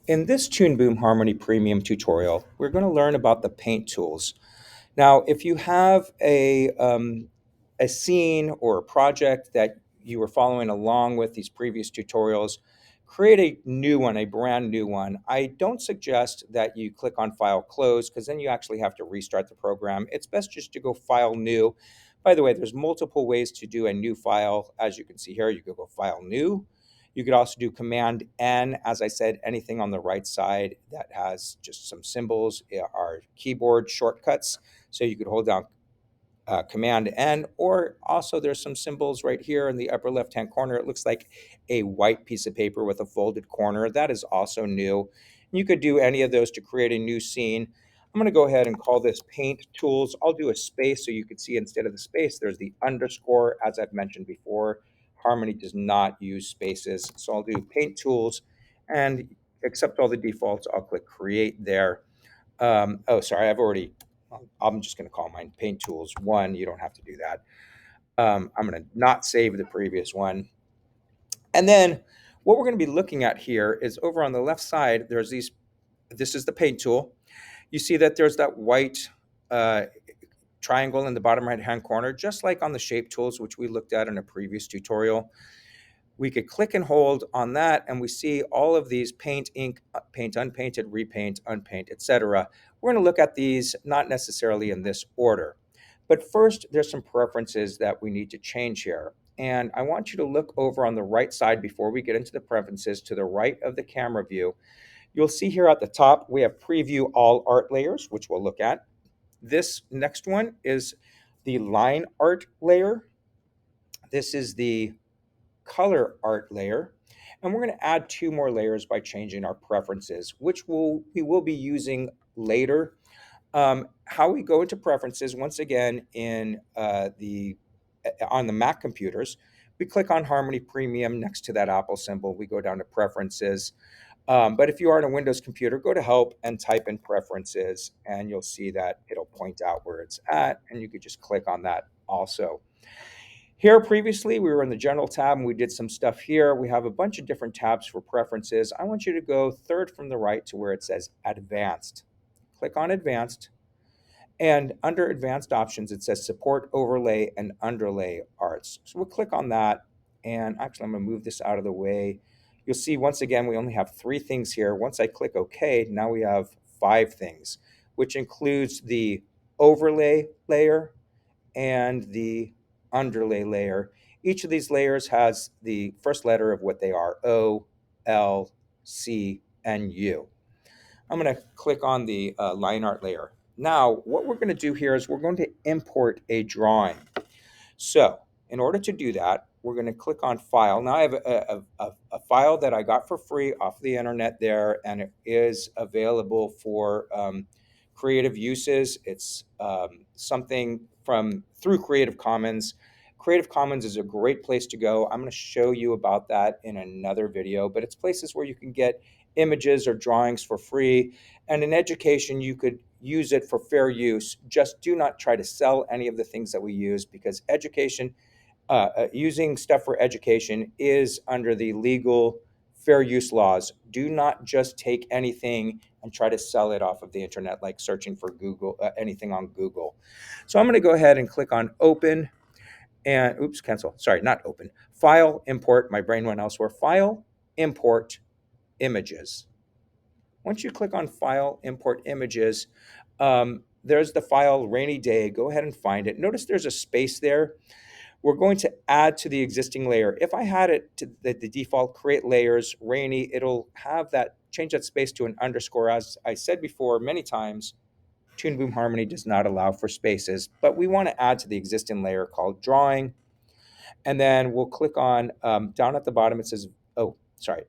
In this Toon Boom Harmony Premium tutorial, we're going to learn about the paint tools. Now, if you have a scene or a project that you were following along with these previous tutorials, create a new one, a brand new one. I don't suggest that you click on File Close because then you actually have to restart the program. It's best just to go File New. By the way, there's multiple ways to do a new file. As you can see here, you could go File New. You could also do Command N. As I said, anything on the right side that has just some symbols are keyboard shortcuts. So you could hold down Command N, or also there's some symbols right here in the upper left-hand corner. It looks like a white piece of paper with a folded corner. That is also new. You could do any of those to create a new scene. I'm going to go ahead and call this Paint Tools. I'll do a space so you can see instead of the space, there's the underscore. As I've mentioned before, Harmony does not use spaces. So I'll do Paint Tools and accept all the defaults. I'll click Create there. Oh, sorry, I'm just going to call mine Paint Tools 1. You don't have to do that. I'm going to not save the previous one. And then what we're going to be looking at here is over on the left side, this is the paint tool. You see that there's that white uh, triangle in the bottom right-hand corner, just like on the shape tools, which we looked at in a previous tutorial. We could click and hold on that, and we see all of these paint, ink, paint, unpainted, repaint, unpaint, etc. We're going to look at these not necessarily in this order. But first, there's some preferences that we need to change here. And I want you to look over on the right side before we get into the preferences to the right of the camera view. You'll see here at the top, we have Preview All Art Layers, which we'll look at. This next one is the Line Art layer. This is the color art layer. And we're going to add two more layers by changing our preferences, which we will be using later. How we go into preferences, once again, on the Mac computers, we click on Harmony Premium next to that Apple symbol. We go down to preferences. But if you are on a Windows computer, go to Help and type in preferences, and you'll see that it'll point out where it's at, and you could just click on that also. Here previously, we were in the General tab and we did some stuff here. We have a bunch of different tabs for preferences. I want you to go third from the right to where it says Advanced. Click on Advanced, and under Advanced Options, it says Support Overlay and Underlay Arts. So we'll click on that, and actually I'm going to move this out of the way. You'll see once again, we only have 3 things here. Once I click OK, now we have 5 things, which includes the overlay layer and the underlay layer. Each of these layers has the first letter of what they are: O, L, C, and U. I'm going to click on the line art layer. Now, what we're going to do here is we're going to import a drawing. So in order to do that, we're going to click on File. Now I have a file that I got for free off the internet there, and it is available for creative uses. It's something through Creative Commons. Creative Commons is a great place to go. I'm going to show you about that in another video, but it's places where you can get images or drawings for free. And in education, you could use it for fair use. Just do not try to sell any of the things that we use, because using stuff for education is under the legal fair use laws. Do not just take anything and try to sell it off of the internet, like searching for anything on Google. So I'm going to go ahead and click on Open and cancel. Sorry, not Open. File, Import. My brain went elsewhere. File, Import, Images. Once you click on File, Import Images, there's the file Rainy Day. Go ahead and find it. Notice there's a space there. We're going to add to the existing layer. If I had it to the default create layers, rainy, it'll change that space to an underscore. As I said before many times, Toon Boom Harmony does not allow for spaces, but we want to add to the existing layer called drawing. And then we'll click on, down at the bottom, it says,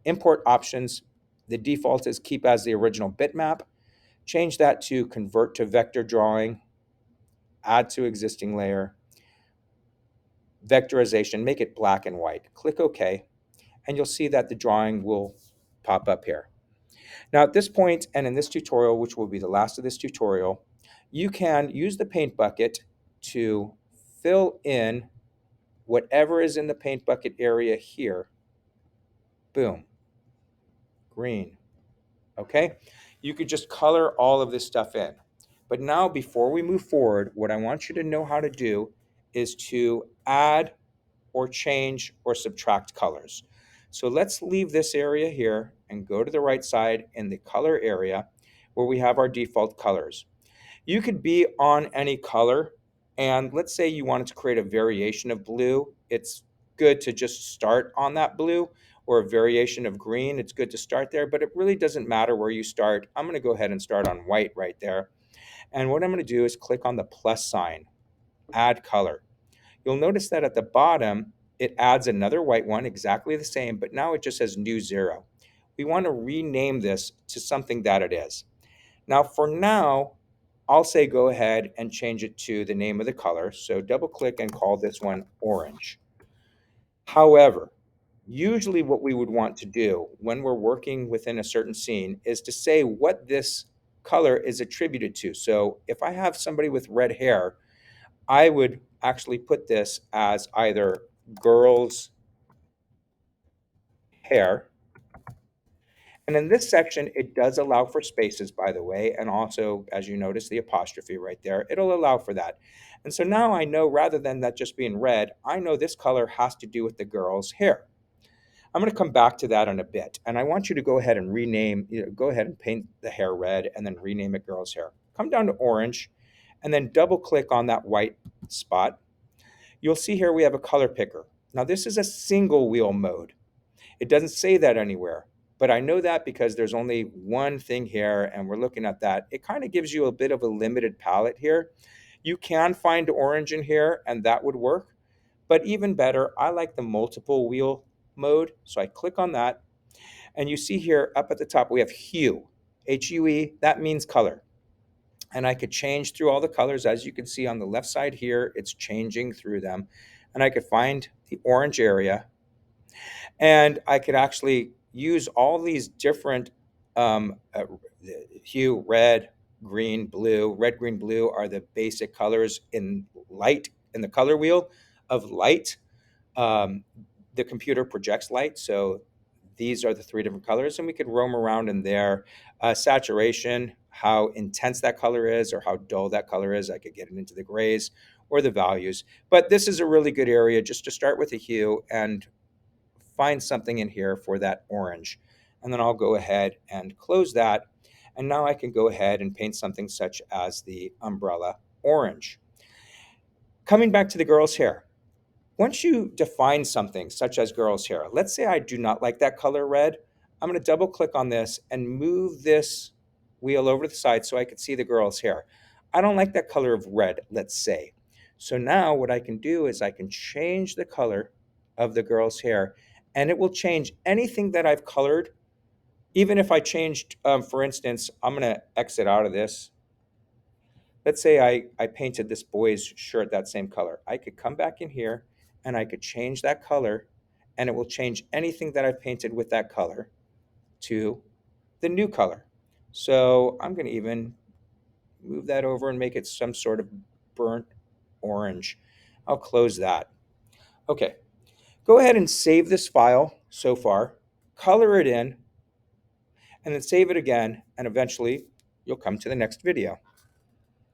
import options. The default is keep as the original bitmap. Change that to convert to vector drawing, add to existing layer, vectorization, make it black and white. Click OK, and you'll see that the drawing will pop up here. Now at this point, and in this tutorial, which will be the last of this tutorial, you can use the paint bucket to fill in whatever is in the paint bucket area here. Boom. Green. okay? You could just color all of this stuff in. But now, before we move forward, what I want you to know how to do is to add or change or subtract colors. So let's leave this area here and go to the right side in the color area where we have our default colors. You could be on any color, and let's say you wanted to create a variation of blue. It's good to just start on that blue, or a variation of green. It's good to start there, but it really doesn't matter where you start. I'm going to go ahead and start on white right there. And what I'm going to do is click on the plus sign, add color. You'll notice that at the bottom, it adds another white one, exactly the same, but now it just says new 0. We want to rename this to something that it is. Now, for now, I'll say go ahead and change it to the name of the color. So double click and call this one orange. However, usually what we would want to do when we're working within a certain scene is to say what this color is attributed to. So if I have somebody with red hair, I would actually put this as either girl's hair. And in this section, it does allow for spaces, by the way, and also, as you notice, the apostrophe right there, it'll allow for that. And so now I know, rather than that just being red, I know this color has to do with the girl's hair. I'm going to come back to that in a bit, and I want you to go ahead and rename, go ahead and paint the hair red and then rename it girl's hair. Come down to orange and then double click on that white spot. You'll see here we have a color picker. Now this is a single wheel mode. It doesn't say that anywhere, but I know that because there's only one thing here and we're looking at that. It kind of gives you a bit of a limited palette here. You can find orange in here and that would work, but even better, I like the multiple wheel mode. So I click on that and you see here up at the top, we have hue, H-U-E, that means color. And I could change through all the colors. As you can see on the left side here, it's changing through them. And I could find the orange area, and I could actually use all these different hue, red, green, blue. Red, green, blue are the basic colors in light, in the color wheel of light. Um, the computer projects light, so these are the 3 different colors, and we could roam around in there. Saturation, how intense that color is or how dull that color is. I could get it into the grays or the values. But this is a really good area just to start with a hue and find something in here for that orange. And then I'll go ahead and close that. And now I can go ahead and paint something such as the umbrella orange. Coming back to the girl's hair. Once you define something such as girl's hair, let's say I do not like that color red, I'm going to double click on this and move this wheel over to the side so I can see the girl's hair. I don't like that color of red, let's say. So now what I can do is I can change the color of the girl's hair, and it will change anything that I've colored. Even if I changed, for instance, I'm going to exit out of this. Let's say I painted this boy's shirt that same color. I could come back in here and I could change that color, and it will change anything that I've painted with that color to the new color. So I'm going to even move that over and make it some sort of burnt orange. I'll close that. Okay, go ahead and save this file so far, color it in, and then save it again, and eventually you'll come to the next video.